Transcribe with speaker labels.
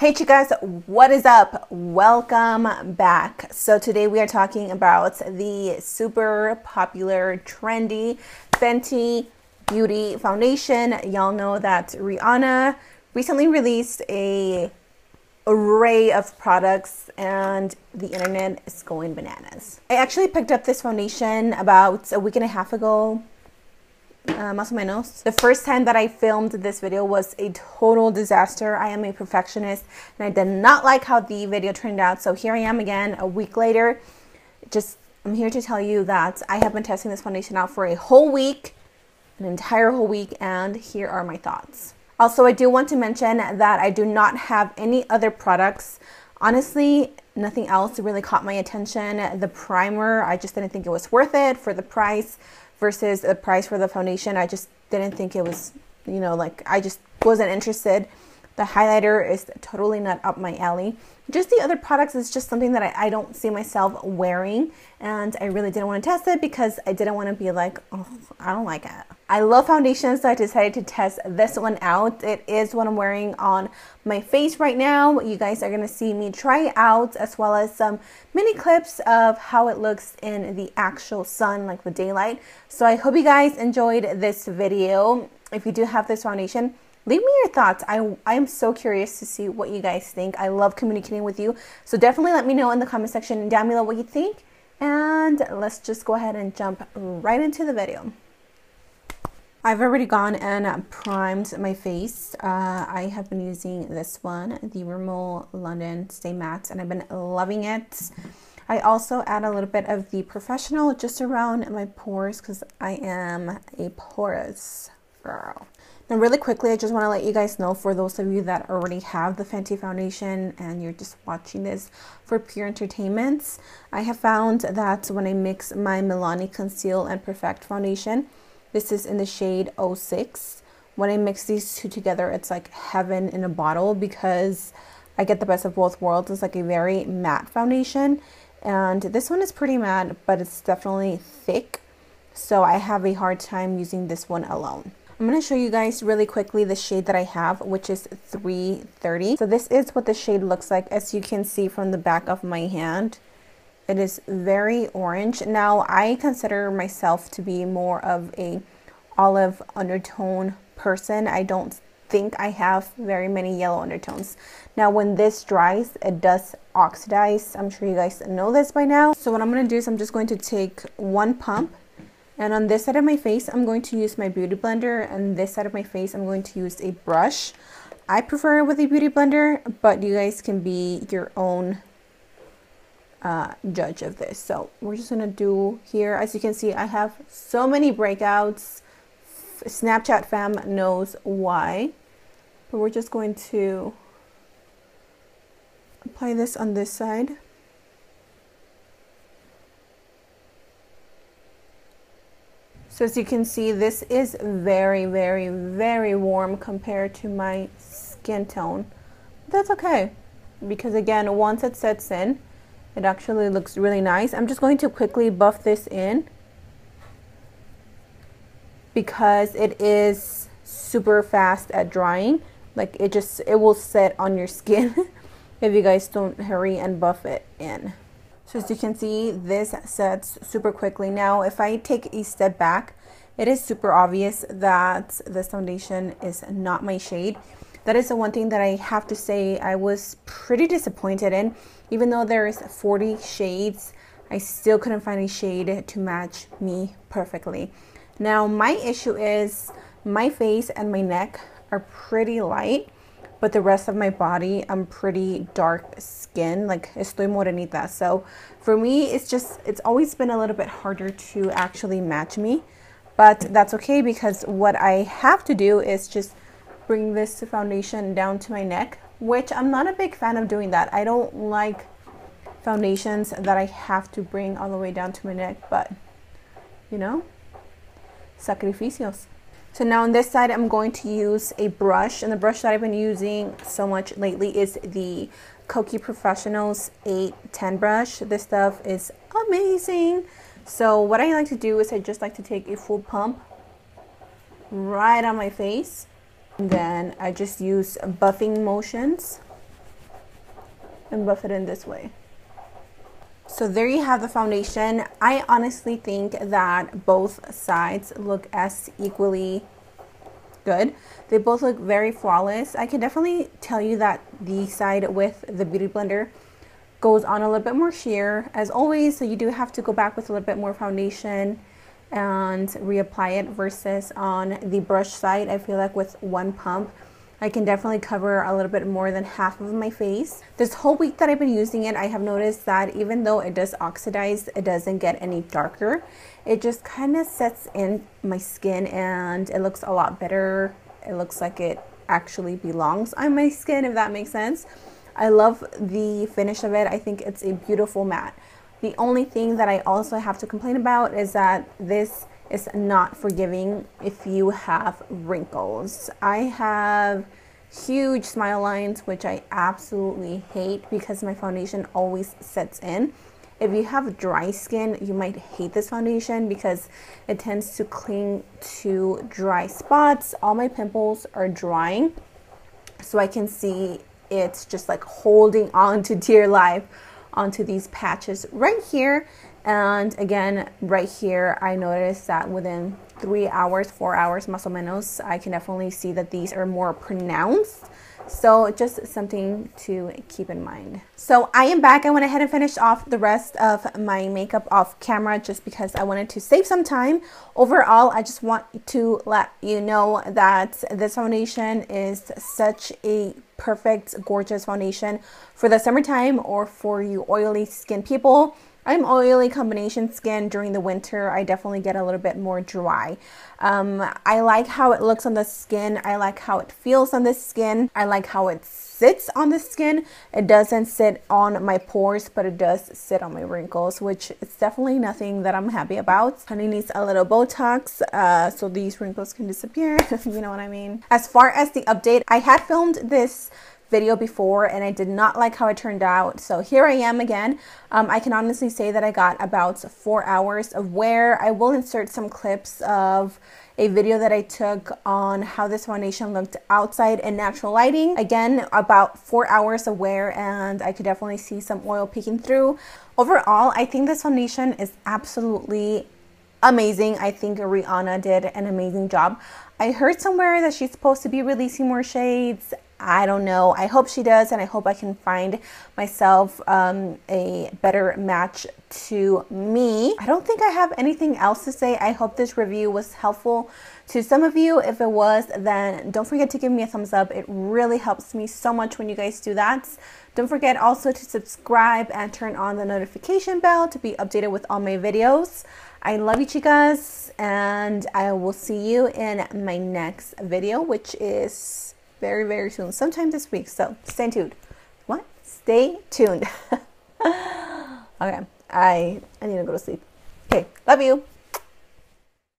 Speaker 1: Hey chicas, what is up? Welcome back. So today we are talking about the super popular, trendy Fenty Beauty Foundation. Y'all know that Rihanna recently released an array of products and the internet is going bananas. I actually picked up this foundation about a week and a half ago. Más o menos. The first time that I filmed this video was a total disaster. I am a perfectionist and I did not like how the video turned out. So here I am again a week later. I'm here to tell you that I have been testing this foundation out for a whole week, an entire whole week, and here are my thoughts. Also, I do want to mention that I do not have any other products. Honestly, nothing else really caught my attention. The primer, I just didn't think it was worth it for the price. Versus the price for the foundation, I just didn't think it was, I just wasn't interested. The highlighter is totally not up my alley. Just the other products is just something that I don't see myself wearing, and I really didn't want to test it because I didn't want to be like, oh, I don't like it. I love foundations, so I decided to test this one out. It is what I'm wearing on my face right now. You guys are going to see me try it out, as well as some mini clips of how it looks in the actual sun, like the daylight. So I hope you guys enjoyed this video. If you do have this foundation, leave me your thoughts. I am so curious to see what you guys think. I love communicating with you. So definitely let me know in the comment section down below what you think. And let's just go ahead and jump right into the video. I've already gone and primed my face. I have been using this one, the Rimmel London Stay Matte, and I've been loving it. I also add a little bit of the Professional just around my pores because I am a porous girl. Now really quickly, I just want to let you guys know, for those of you that already have the Fenty foundation and you're just watching this for pure entertainment, I have found that when I mix my Milani Conceal and Perfect foundation, this is in the shade 06. When I mix these two together, it's like heaven in a bottle because I get the best of both worlds. It's like a very matte foundation, and this one is pretty matte, but it's definitely thick. So I have a hard time using this one alone. I'm going to show you guys really quickly the shade that I have, which is 330. So this is what the shade looks like, as you can see from the back of my hand. It is very orange. Now, I consider myself to be more of a olive undertone person. I don't think I have very many yellow undertones. Now, when this dries, it does oxidize. I'm sure you guys know this by now. So what I'm going to do is I'm just going to take one pump. And on this side of my face, I'm going to use my beauty blender. And this side of my face, I'm going to use a brush. I prefer it with a beauty blender, but you guys can be your own judge of this. So we're just gonna do here, as you can see, I have so many breakouts. Snapchat fam knows why, but we're just going to apply this on this side. So as you can see, this is very, very, very warm compared to my skin tone. That's okay, because again, once it sets in, it actually looks really nice. I'm just going to quickly buff this in because it is super fast at drying. Like it will set on your skin if you guys don't hurry and buff it in. So as you can see, this sets super quickly. Now, if I take a step back, it is super obvious that this foundation is not my shade. That is the one thing that I have to say I was pretty disappointed in. Even though there is 40 shades, I still couldn't find a shade to match me perfectly. Now, my issue is my face and my neck are pretty light, but the rest of my body, I'm pretty dark skin, like estoy morenita. So for me, it's always been a little bit harder to actually match me, but that's okay because what I have to do is just bring this foundation down to my neck, which I'm not a big fan of doing that. I don't like foundations that I have to bring all the way down to my neck, but you know, sacrificios. So now on this side, I'm going to use a brush, and the brush that I've been using so much lately is the Kokie Professionals 810 brush. This stuff is amazing. So what I like to do is I just like to take a full pump right on my face. And then I just use buffing motions and buff it in this way. So there you have the foundation. I honestly think that both sides look as equally good. They both look very flawless. I can definitely tell you that the side with the Beauty Blender goes on a little bit more sheer as always, so you do have to go back with a little bit more foundation and reapply it, versus on the brush side, I feel like with one pump I can definitely cover a little bit more than half of my face. This whole week that I've been using it, I have noticed that even though it does oxidize, it doesn't get any darker. It just kind of sets in my skin and it looks a lot better. It looks like it actually belongs on my skin, if that makes sense. I love the finish of it. I think it's a beautiful matte. The only thing that I also have to complain about is that this is not forgiving if you have wrinkles. I have huge smile lines, which I absolutely hate because my foundation always sets in. If you have dry skin, you might hate this foundation because it tends to cling to dry spots. All my pimples are drying, so I can see it's just like holding on to dear life onto these patches right here. And again, right here, I noticed that within 3 hours, 4 hours, más o menos, I can definitely see that these are more pronounced. So just something to keep in mind. So I am back. I went ahead and finished off the rest of my makeup off camera just because I wanted to save some time. Overall, I just want to let you know that this foundation is such a perfect, gorgeous foundation for the summertime or for you oily skin people. I'm oily combination skin. During the winter, I definitely get a little bit more dry. I like how it looks on the skin. I like how it feels on the skin. I like how it sits on the skin. It doesn't sit on my pores, but it does sit on my wrinkles, which is definitely nothing that I'm happy about. Honey needs a little Botox so these wrinkles can disappear. You know what I mean? As far as the update, I had filmed this video before and I did not like how it turned out, so here I am again. I can honestly say that I got about 4 hours of wear. I will insert some clips of a video that I took on how this foundation looked outside in natural lighting. Again, about 4 hours of wear, and I could definitely see some oil peeking through. Overall, I think this foundation is absolutely amazing. I think Rihanna did an amazing job. I heard somewhere that she's supposed to be releasing more shades. I don't know. I hope she does, and I hope I can find myself a better match to me. I don't think I have anything else to say. I hope this review was helpful to some of you. If it was, then don't forget to give me a thumbs up. It really helps me so much when you guys do that. Don't forget also to subscribe and turn on the notification bell to be updated with all my videos. I love you, chicas, and I will see you in my next video, which is very, very soon, sometime this week. So stay tuned. What? Stay tuned. Okay, I need to go to sleep. Okay, love you.